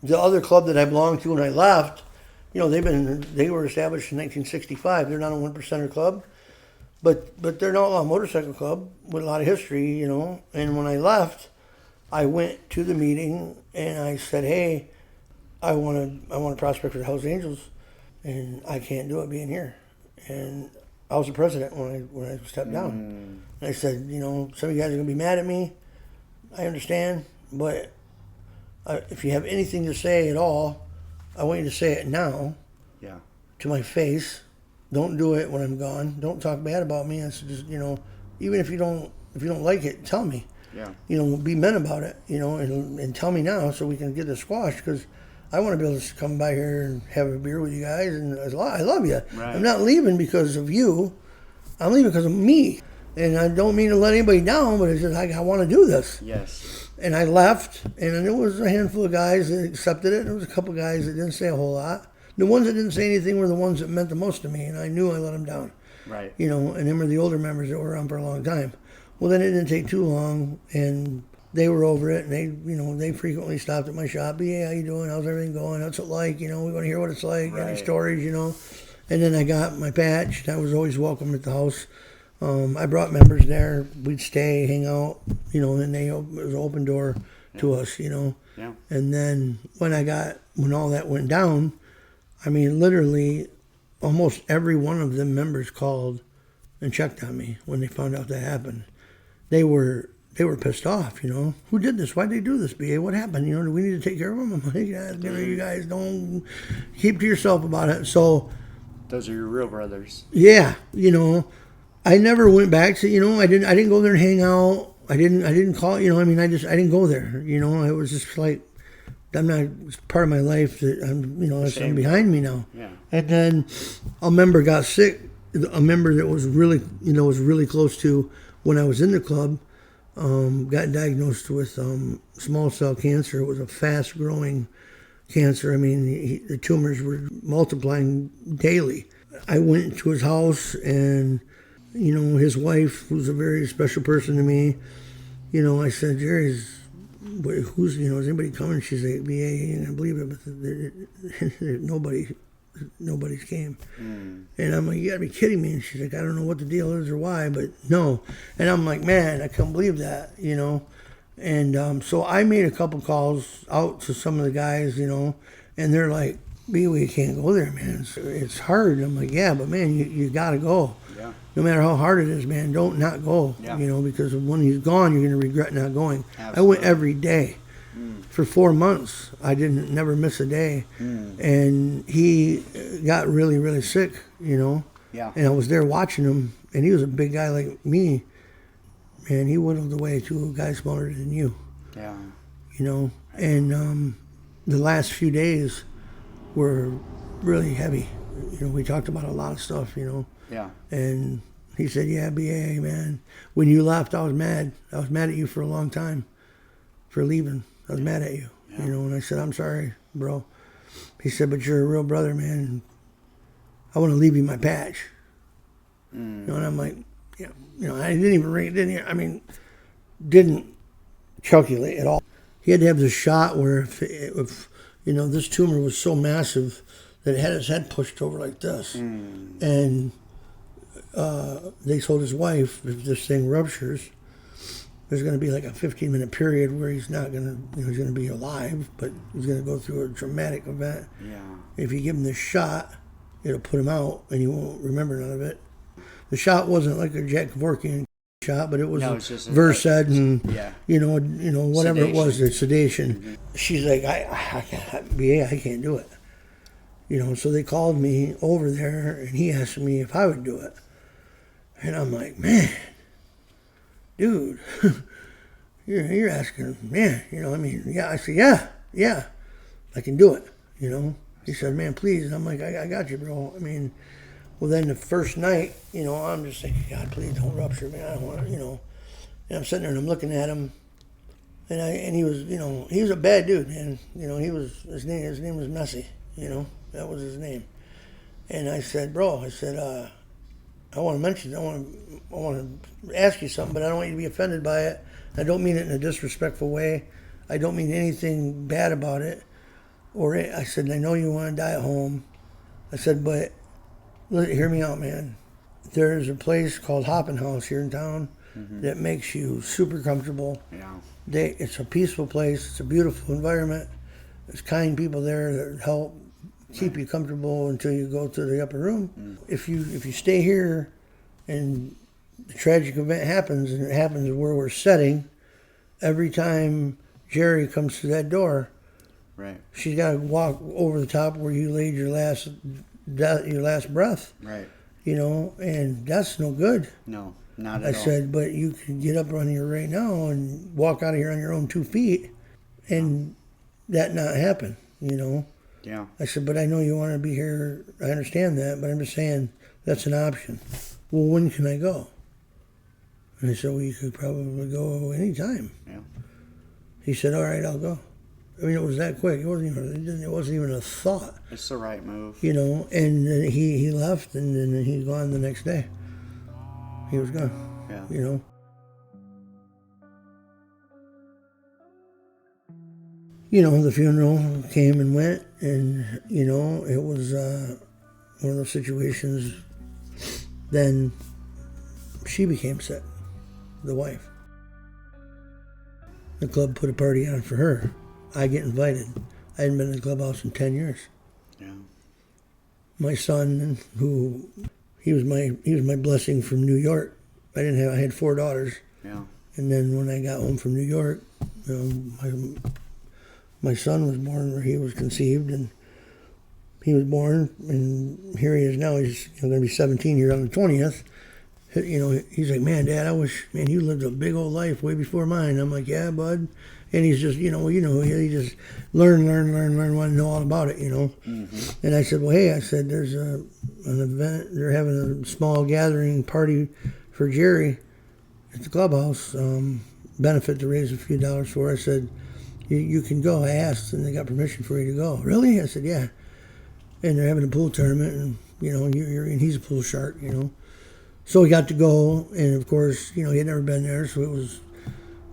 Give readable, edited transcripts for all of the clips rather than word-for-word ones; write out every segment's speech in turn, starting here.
The other club that I belonged to when I left, they were established in 1965. They're not a one percenter club, but they're an outlaw motorcycle club with a lot of history, And when I left, I went to the meeting and I said, "Hey, I want to prospect for the Hells Angels, and I can't do it being here." And I was the president when I stepped down. And I said, some of you guys are gonna be mad at me. I understand, but if you have anything to say at all, I want you to say it now. Yeah. To my face. Don't do it when I'm gone. Don't talk bad about me. I said, just even if you don't like it, tell me. Yeah. Be men about it. And tell me now so we can get this squashed, because I want to be able to come by here and have a beer with you guys. And I love you. Right. I'm not leaving because of you. I'm leaving because of me. And I don't mean to let anybody down, but it's just I want to do this. Yes. And I left, and there was a handful of guys that accepted it. There was a couple of guys that didn't say a whole lot. The ones that didn't say anything were the ones that meant the most to me, and I knew I let them down. Right. And them were the older members that were around for a long time. Well, then it didn't take too long, and they were over it, and they frequently stopped at my shop. "Hey, how you doing? How's everything going? What's it like? We want to hear what it's like. Right. Any stories, And then I got my patch. I was always welcome at the house. I brought members there. We'd stay, hang out, and it was an open door to us, Yeah. And then when all that went down, I mean, literally, almost every one of them members called and checked on me when they found out that happened. They were pissed off, Who did this? Why'd they do this, BA? What happened? Do we need to take care of them? I'm like, you guys don't keep to yourself about it. So, those are your real brothers. yeah, I never went back to, I didn't go there and hang out. I didn't call, I didn't go there. It was just like, it's part of my life that I'm behind me now. Yeah. And then a member got sick. A member that was really close to when I was in the club, got diagnosed with small cell cancer. It was a fast growing cancer. I mean, the tumors were multiplying daily. I went to his house, and his wife, who's a very special person to me, I said, "Jerry, who's, is anybody coming?" She's like, "BA, I believe it, but nobody's came." And I'm like, "You gotta be kidding me." And she's like, "I don't know what the deal is or why, but no." And I'm like, "Man, I can't believe that, And so I made a couple calls out to some of the guys, and they're like, "We can't go there, man. It's hard." I'm like, "Yeah, but man, you gotta go. Yeah. No matter how hard it is, man, don't not go. Yeah. Because when he's gone, you're gonna regret not going." Absolutely. I went every day for 4 months. I never miss a day, and he got really, really sick, Yeah. And I was there watching him, and he was a big guy like me, and he whittled away to a guy smaller than you. Yeah. And the last few days were really heavy. We talked about a lot of stuff, Yeah. And he said, "Yeah, BA, man. When you left, I was mad. I was mad at you for a long time for leaving. I was mad at you, And I said, "I'm sorry, bro." He said, "But you're a real brother, man. I want to leave you my patch." And I'm like, I didn't even ring it. Didn't calculate at all. He had to have this shot where if this tumor was so massive that it had his head pushed over like this. And they told his wife, if this thing ruptures, there's going to be like a 15-minute period where he's not going to, he's going to be alive, but he's going to go through a traumatic event. Yeah. If you give him this shot, it'll put him out, and he won't remember none of it. The shot wasn't like a Jack Kevorkian shot, but it was Versed and whatever sedation. It was, the sedation. Mm-hmm. She's like, I can't do it. So they called me over there, and he asked me if I would do it. And I'm like, "Man, dude, you're asking, man, yeah." I said, yeah, I can do it, He said, "Man, please." I'm like, I got you, bro. Well, then the first night, I'm just thinking, "God, please don't rupture, man. I don't want to, And I'm sitting there and I'm looking at him, and he was, he was a bad dude, man. His name was Messy, that was his name. And I said, "Bro," I want to ask you something, but I don't want you to be offended by it. I don't mean it in a disrespectful way. I don't mean anything bad about it. or I said, I know you want to die at home. I said, but hear me out, man. There's a place called Hoppin' House here in town that makes you super comfortable. Yeah. It's a peaceful place. It's a beautiful environment. There's kind people there that help keep you comfortable until you go to the upper room. If you stay here and the tragic event happens, and it happens where we're sitting, every time Jerry comes to that door, right, she's got to walk over the top where you laid your last breath. Right. You know, and that's no good. No, not at all. I said, but you can get up on here right now and walk out of here on your own 2 feet, and that not happen. You know. Yeah. I said, but I know you want to be here. I understand that, but I'm just saying that's an option. Well, when can I go? And I said, well, you could probably go anytime. Yeah. He said, all right, I'll go. I mean, it was that quick. It wasn't even a thought. It's the right move. You know, and then he left, and then he's gone the next day. He was gone. Yeah. You know. You know, the funeral came and went, and, you know, it was one of those situations. Then she became sick, the wife. The club put a party on for her. I get invited. I hadn't been in the clubhouse in 10 years. Yeah. My son, he was my blessing from New York. I had 4 daughters. Yeah. And then when I got home from New York, my son was born where he was conceived, and he was born, and here he is now. He's going to be 17 here on the 20th. You know, he's like, man, Dad, I wish, man, you lived a big old life way before mine. I'm like, yeah, bud. And he's just, he just learn, want to know all about it, you know. Mm-hmm. And I said, well, hey, there's an event. They're having a small gathering party for Jerry at the clubhouse, benefit to raise a few dollars for. I said, you can go. I asked, and they got permission for you to go. Really? I said, yeah. And they're having a pool tournament, and, you know, and he's a pool shark, you know. So we got to go, and of course, you know, he had never been there, so it was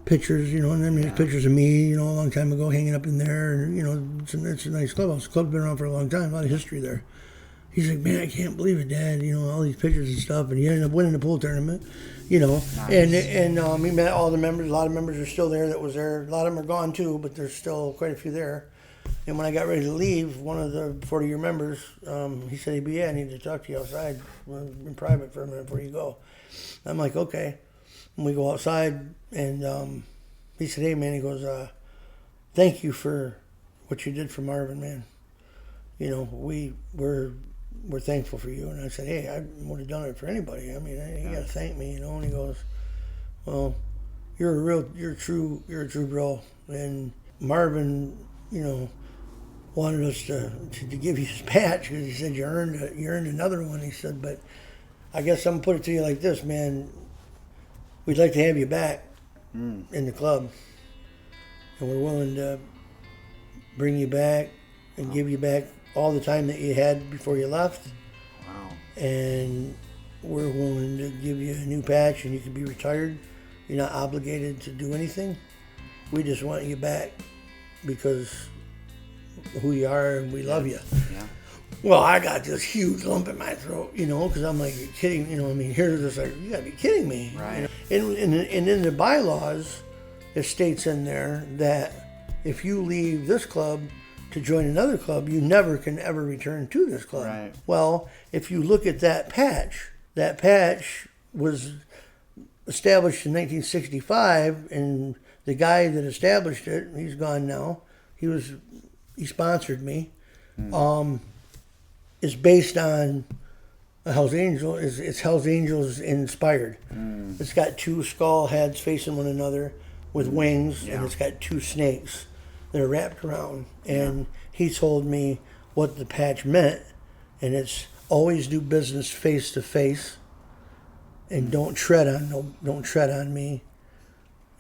pictures, you know, and then there's pictures of me, you know, a long time ago hanging up in there, and, you know, it's a nice clubhouse. The club's been around for a long time, a lot of history there. He's like, man, I can't believe it, Dad, you know, all these pictures and stuff, and he ended up winning the pool tournament, you know, nice. and he met all the members. A lot of members are still there that was there. A lot of them are gone too, but there's still quite a few there. And when I got ready to leave, one of the 40-year members, he said, hey, I need to talk to you outside in private for a minute before you go. I'm like, okay. And we go outside, and he said, hey, man, he goes, thank you for what you did for Marvin, man. You know, we're thankful for you. And I said, hey, I would have done it for anybody. I mean, you got to thank me, you know. And he goes, well, you're a true bro. And Marvin, you know, wanted us to give you his patch because he said you earned another one. He said, but I guess I'm gonna put it to you like this, man. We'd like to have you back in the club, and we're willing to bring you back and give you back all the time that you had before you left. Wow. And we're willing to give you a new patch, and you can be retired. You're not obligated to do anything. We just want you back because who you are, and we love you. Yeah. Well, I got this huge lump in my throat, you know, because I'm like, you're kidding, you know, I mean, here's this, like, you gotta be kidding me. Right. You know? And in the bylaws, it states in there that if you leave this club to join another club, you never can ever return to this club. Right. Well, if you look at that patch was established in 1965, and the guy that established it, he's gone now, he sponsored me, is based on a Hell's Angel. It's Hell's Angels inspired. It's got 2 skull heads facing one another with wings, and it's got 2 snakes that are wrapped around. And he told me what the patch meant, and it's always do business face to face, and don't tread on me,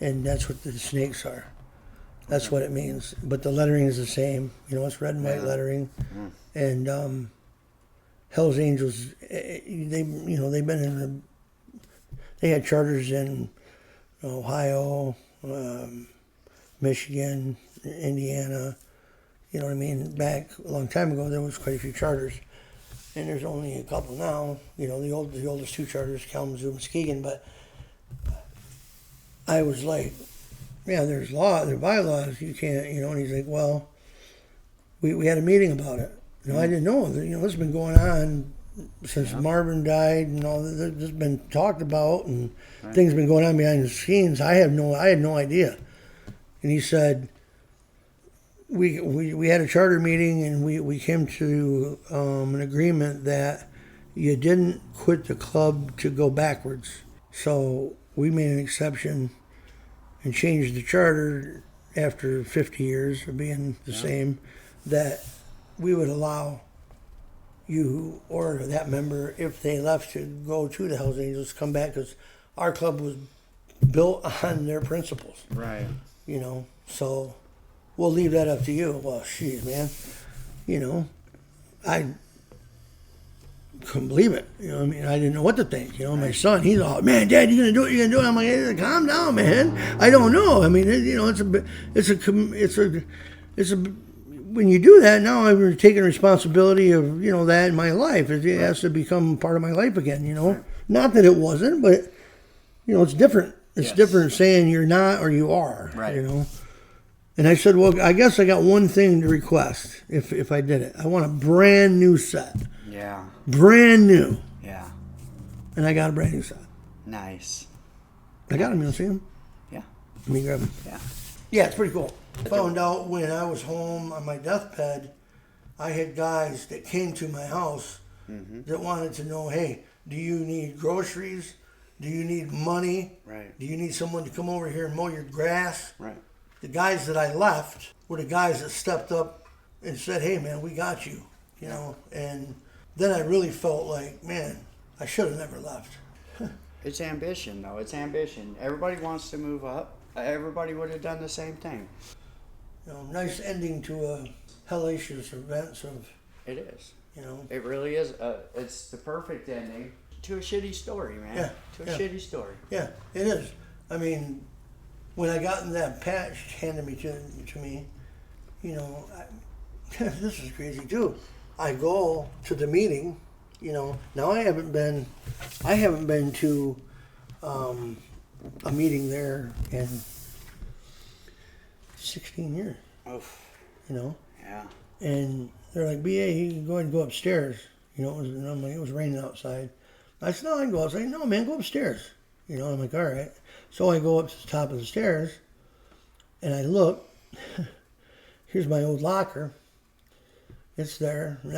and that's what the snakes are. That's what it means. But the lettering is the same. You know, it's red and white lettering. And Hell's Angels, they've been they had charters in Ohio, Michigan, Indiana, You know what I mean? Back a long time ago, there was quite a few charters, and there's only a couple now. You know, the oldest 2 charters, Kalamazoo and Muskegon. But I was like, yeah, there's bylaws. You can't, you know. And he's like, well, we had a meeting about it. You know, I didn't know. You know, this has been going on since Marvin died, and all this has been talked about, and things have been going on behind the scenes. I had no idea. And he said, we had a charter meeting, and we came to an agreement that you didn't quit the club to go backwards. So we made an exception and changed the charter after 50 years of being the same, that we would allow you or that member, if they left to go to the Hells Angels, come back, because our club was built on their principles. Right. You know, so we'll leave that up to you. Well, geez, man, you know, I couldn't believe it. You know, I mean, I didn't know what to think. You know, my son, he's all, man, Dad, you gonna do it? You gonna do it? I'm like, hey, calm down, man. I don't know. I mean, you know, when you do that, now I'm taking responsibility of, you know, that in my life. It has to become part of my life again, you know. Not that it wasn't, but, you know, it's different. It's different saying you're not or you are, you know. And I said, well, I guess I got one thing to request if I did it. I want a brand new set. Yeah. Brand new. Yeah. And I got a brand new set. Nice. I got him. You want to see him? Yeah. Let me grab him. Yeah. Yeah, it's pretty cool. I found out when I was home on my deathbed, I had guys that came to my house that wanted to know, hey, do you need groceries? Do you need money? Right. Do you need someone to come over here and mow your grass? Right. The guys that I left were the guys that stepped up and said, hey, man, we got you, you know. And then I really felt like, man, I should have never left. It's ambition, though. It's ambition. Everybody wants to move up. Everybody would have done the same thing. You know, nice ending to a hellacious events of... It is. You know. It really is. It's the perfect ending to a shitty story, man. Yeah. To a shitty story. Yeah, it is. I mean, when I got that patch handed to me, you know, this is crazy too. I go to the meeting, you know. Now I haven't been to a meeting there in 16 years. Oof. You know. Yeah. And they're like, BA, you can go ahead and go upstairs. You know, and I'm like, it was raining outside. I said, no, I can go outside. No, man, go upstairs. You know, I'm like, all right. So I go up to the top of the stairs, and I look. Here's my old locker. It's there. And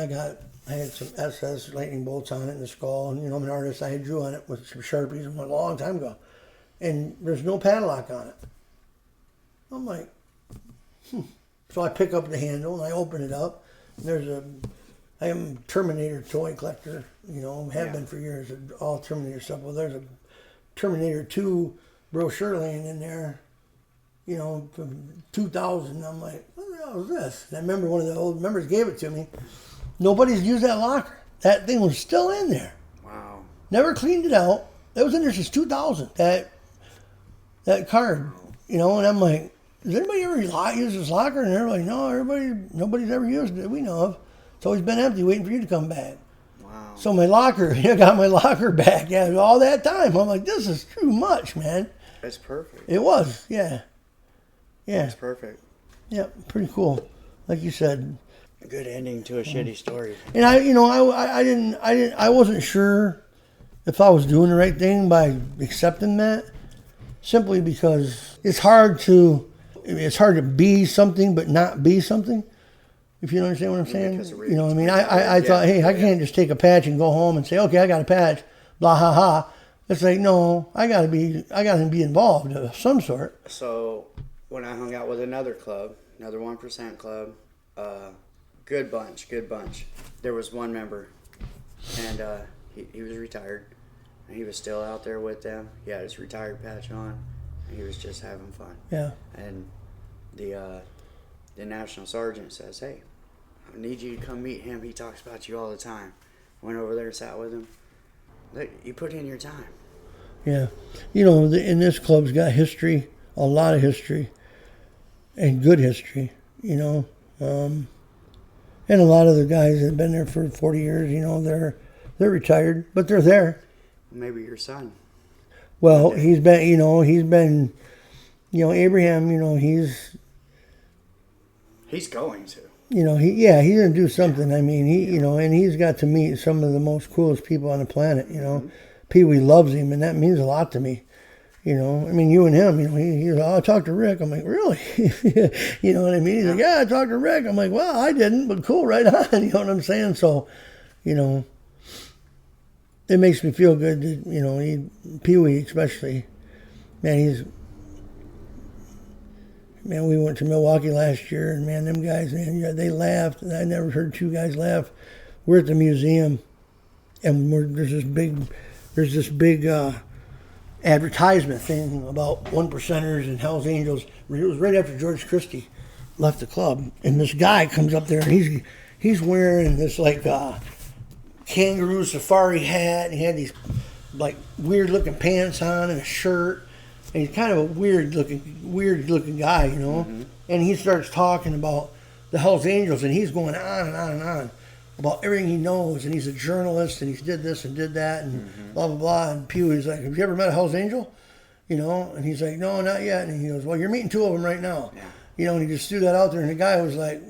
I had some SS lightning bolts on it in the skull. And, you know, I'm an artist. I had drew on it with some Sharpies a long time ago. And there's no padlock on it. I'm like, So I pick up the handle and I open it up. And I am a Terminator toy collector, you know, have been for years, all Terminator stuff. Well, there's a Terminator 2 brochure laying in there, you know, from 2000. I'm like, what the hell is this? And I remember one of the old members gave it to me. Nobody's used that locker. That thing was still in there. Wow. Never cleaned it out. It was in there since 2000. That card, you know, and I'm like, does anybody ever use this locker? And they're like, no, nobody's ever used it we know of. It's always been empty, waiting for you to come back. Wow. So my locker, I got my locker back. Yeah, all that time, I'm like, this is too much, man. That's perfect. It was, yeah. That's perfect. Yeah, pretty cool. Like you said. A good ending to a shitty story. And I wasn't sure if I was doing the right thing by accepting that, simply because it's hard to be something but not be something. If you understand what I'm saying, you know what I mean. I thought, hey, I can't just take a patch and go home and say, okay, I got a patch, blah ha ha. It's like, no, I gotta be involved of some sort. So when I hung out with another club, another 1% club, good bunch. There was one member, and he was retired, and he was still out there with them. He had his retired patch on, and he was just having fun. Yeah. And the national sergeant says, hey, I need you to come meet him. He talks about you all the time. Went over there, sat with him. Look, you put in your time. Yeah. You know, and this club's got history, a lot of history, and good history, you know. And a lot of the guys that have been there for 40 years, they're retired, but they're there. Maybe your son. Well, he's been, Abraham, he's going to. He's going to do something. I mean, and he's got to meet some of the most coolest people on the planet, Mm-hmm. Peewee loves him, and that means a lot to me. I mean, you and him, he's like, I talked to Rick. I'm like, really? You know what I mean? He's like, yeah, I talked to Rick. I'm like, well, I didn't, but cool, right on. You know what I'm saying? So, it makes me feel good that, Peewee especially, man, we went to Milwaukee last year, and man, them guys, man, they laughed, and I never heard two guys laugh. We're at the museum, and there's this big advertisement thing about 1%ers and Hell's Angels. It was right after George Christy left the club, and this guy comes up there, and he's wearing this like kangaroo safari hat, and he had these like weird looking pants on and a shirt, and he's kind of a weird looking guy, Mm-hmm. And he starts talking about the Hell's Angels, and he's going on and on and on about everything he knows, and he's a journalist, and he's did this and did that, and blah blah blah. And Pewee's like, "Have you ever met a Hell's Angel?" And he's like, "No, not yet." And he goes, "Well, you're meeting two of them right now." Yeah. And he just threw that out there, and the guy was like,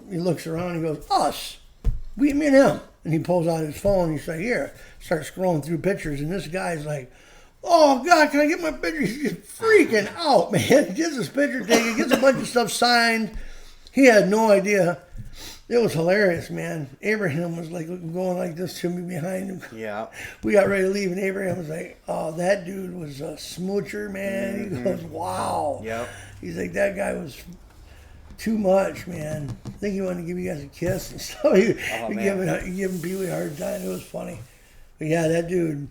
he looks around, and he goes, "Us, me and him." And he pulls out his phone, and he's like, "Here," starts scrolling through pictures, and this guy's like, "Oh God, can I get my picture?" He's just freaking out, man. He gets his picture taken, gets a bunch of stuff signed. He had no idea. It was hilarious, man. Abraham was like going like this to me behind him. Yeah. We got ready to leave, and Abraham was like, "Oh, that dude was a smoocher, man." Mm-hmm. He goes, "Wow." Yep. He's like, "That guy was too much, man. I think he wanted to give you guys a kiss and stuff." He giving Peewee a hard time. It was funny. But yeah, that dude,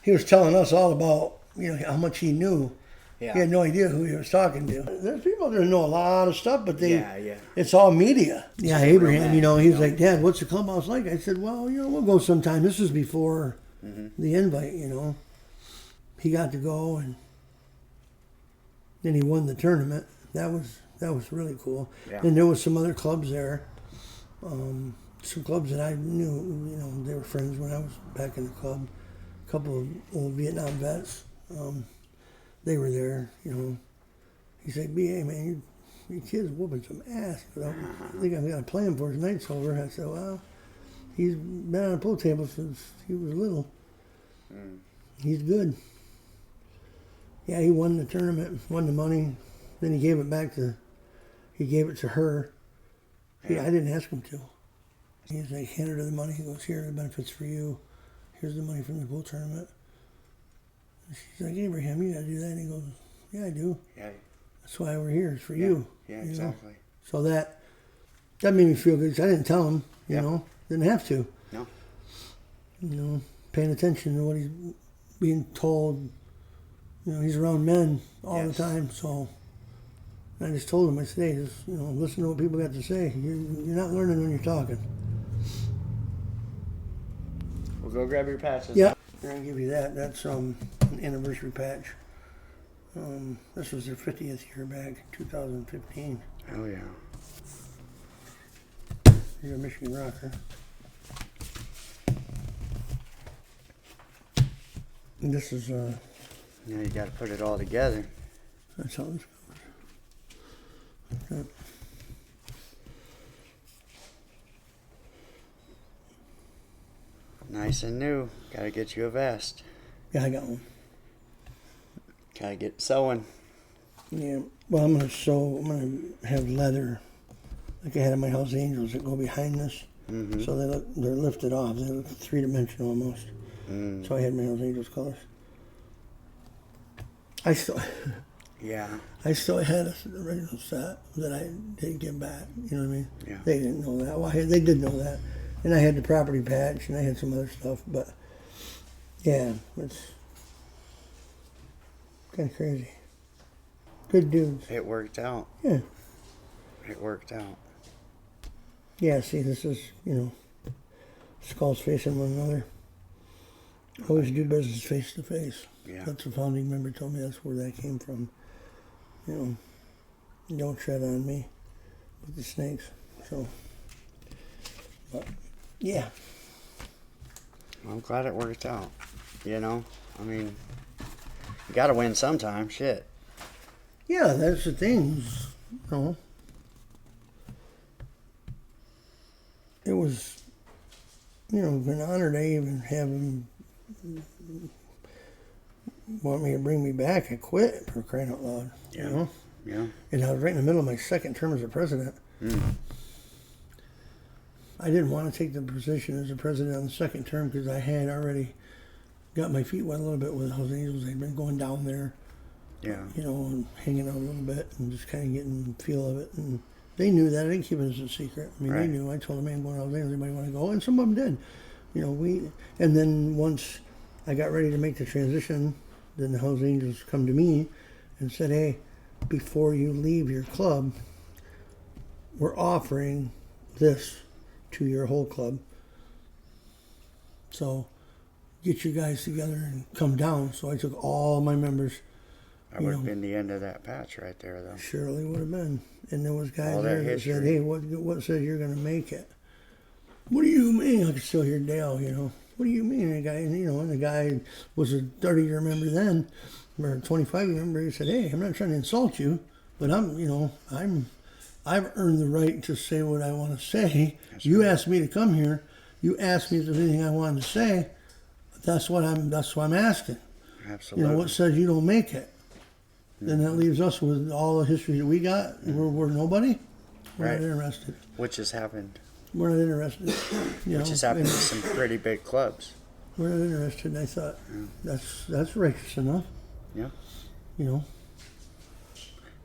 he was telling us all about, how much he knew. Yeah. He had no idea who he was talking to. There's people that know a lot of stuff, but Yeah. it's all media. Yeah, Abraham, man, he's like, "Dad, what's the clubhouse like?" I said, "Well, we'll go sometime." This was before the invite, He got to go, and then he won the tournament. That was really cool. Yeah. And there was some other clubs there. Some clubs that I knew, they were friends when I was back in the club. A couple of old Vietnam vets. They were there, He said, "B.A., man, your kid's whooping some ass. But I think I've got a plan for his night's over." I said, "Well, he's been on a pool table since he was little. He's good." Yeah, he won the tournament, won the money. Then he gave it to her. Yeah, I didn't ask him to. He's like, handed her the money. He goes, "Here, the benefits for you. Here's the money from the pool tournament." She's like, "Abraham, you gotta do that." And he goes, "Yeah, I do. Yeah. That's why we're here. It's for you." Yeah, exactly. So that made me feel good. 'Cause I didn't tell him, didn't have to. No. Paying attention to what he's being told. He's around men all the time. So I just told him, I said, "Hey, just, listen to what people got to say. You're not learning when you're talking." We'll go grab your patches. Yeah. I'm going to give you that. That's an anniversary patch. This was their 50th year back in 2015. Oh, yeah. Here's a Michigan rocker. And this is, Now you got to put it all together. that's how this goes. Nice and new. Got to get you a vest. Yeah, I got one. Got to get sewing. Yeah, well, I'm going to have leather, like I had in my Hell's Angels, that go behind this. Mm-hmm. So they're lifted off. They look three-dimensional almost. So I had my Hell's Angels colors. I still had an original set that I didn't give back. You know what I mean? Yeah. They didn't know that. Well, they did know that. And I had the property patch, and I had some other stuff. But, yeah, it's kind of crazy. Good dudes. It worked out. Yeah. It worked out. Yeah, see, this is, skulls facing one another. Always do business face to face. Yeah. That's a founding member told me that's where that came from. Don't tread on me with the snakes. So, but, yeah. I'm glad it worked out. You know, I mean, you got to win sometime. Shit. Yeah, that's the thing. You know, it was, you know, an honor to even have him want me to bring me back. I quit, for crying out loud. Yeah. You know? Yeah. And I was right in the middle of my second term as a president. I didn't want to take the position as a president on the second term because I had already got my feet wet a little bit with Hells Angels. They'd been going down there, Yeah. you know, and hanging out a little bit and just kind of getting the feel of it. And they knew that. I didn't keep it as a secret. I mean, Right. They knew. I told them, man, going to Hells Angels, anybody want to go? And some of them did. You know, and then once I got ready to make the transition, then the Hells Angels come to me and said, hey, before you leave your club, we're offering this to your whole club. So get you guys together and come down. So I took all my members. That would have been the end of that patch right there, though. Surely would have been. And there was guys All there that said, hey, what says you're going to make it? What do you mean? I could still hear Dale, you know. What do you mean? And the guy was a 30-year member then, or a 25-year member. He said, hey, I'm not trying to insult you, but I've earned the right to say what I want to say. You asked me to come here. You asked me if there's anything I wanted to say. That's what I'm asking. Absolutely. You know, what says you don't make it? Then that leaves us with all the history that we got. We're nobody. We're not interested. Which has happened. We're not interested. Which has happened to some pretty big clubs. We're not interested. And I thought, that's righteous enough. Yeah. You know.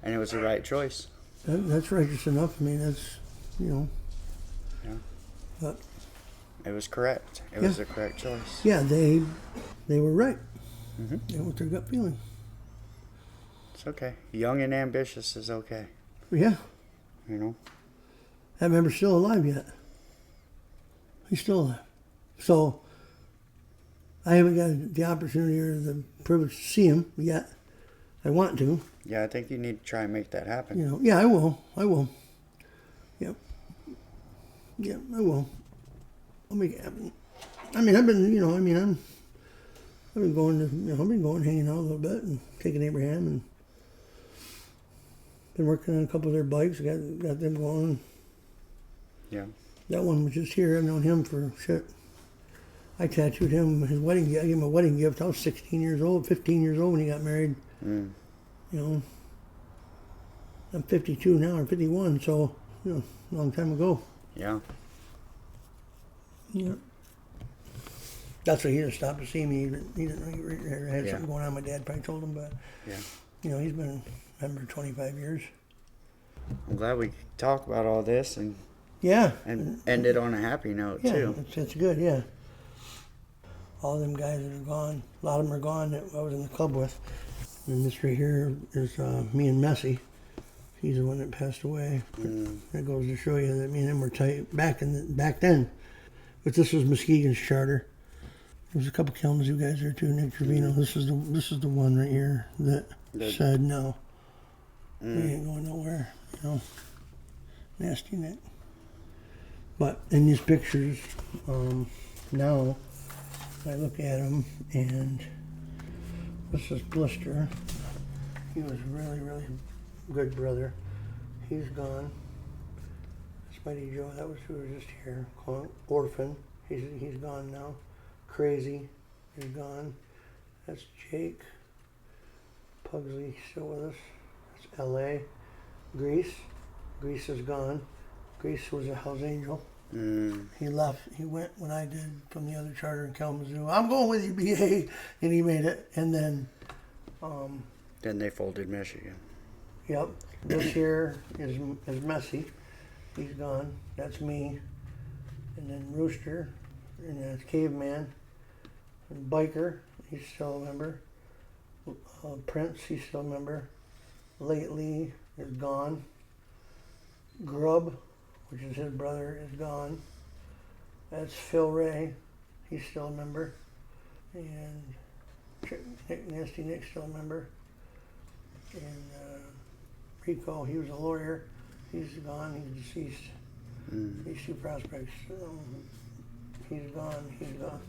And it was the right choice. That's righteous enough. I mean, that's, you know. Yeah. But it was correct. It was the correct choice. Yeah, they were right. They went their gut feeling. It's okay. Young and ambitious is okay. Yeah. You know. That member's still alive yet. He's still alive. So I haven't got the opportunity or the privilege to see him yet. I want to. Yeah, I think you need to try and make that happen. You know, yeah, I will. Yep. Yeah, I will. I'll make it happen. I mean, I've been going hanging out a little bit and taking Abraham and been working on a couple of their bikes. Got them going. Yeah. That one was just here. I've known him for shit. I tattooed him his wedding gift. I gave him a wedding gift. I was 15 years old when he got married. You know, I'm 52 now, or 51, so, you know, a long time ago. Yeah. Yeah. That's why he didn't stop to see me. He didn't know he had something going on. My dad probably told him, but, you know, he's been a member 25 years. I'm glad we could talk about all this and end it on a happy note, too. Yeah, it's good, yeah. All them guys that are gone, a lot of them are gone that I was in the club with. And this right here is me and Messi. He's the one that passed away. That goes to show you that me and him were tight back then. But this was Muskegon's charter. There was a couple Kalamazoo guys there too, Nick Trevino. This is the one right here that said no. We ain't going nowhere, you know. Nasty Nick. But in these pictures, now I look at them and this is Blister. He was really, really good brother. He's gone. Spidey Joe, that was who was just here. Orphan, he's gone now. Crazy is gone. That's Jake. Pugsley still with us. That's L.A. Grease is gone. Grease was a Hells Angel. He left. He went when I did from the other charter in Kalamazoo. I'm going with you, BA, and he made it. And then, then they folded Michigan. Yep. This here is Messi. He's gone. That's me. And then Rooster, and that's Caveman. And Biker, he's still a member. Prince, he's still a member. Lately is gone. Grub, which is his brother, is gone. That's Phil Ray. He's still a member. And Nasty Nick's still a member. And Rico, he was a lawyer. He's gone. He's deceased. These two prospects. He's gone.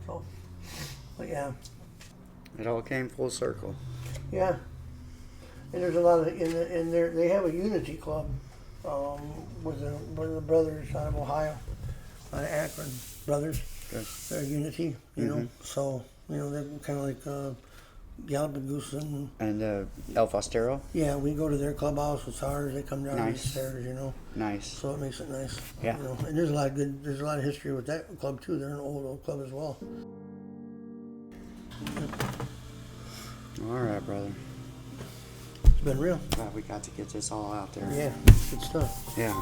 So, but yeah. It all came full circle. Yeah. And there's a lot of in there. They have a unity club with the brothers out of Ohio, out of Akron brothers. Good. They're unity, you know. So they're kind of like Galapagos and El Fostero. Yeah, we go to their clubhouse. It's ours. They come down Nice. the stairs, Nice. So it makes it nice. Yeah. And there's a lot of There's a lot of history with that club too. They're an old club as well. All right, brother. It's been real. Glad we got to get this all out there. Yeah, good stuff. Yeah.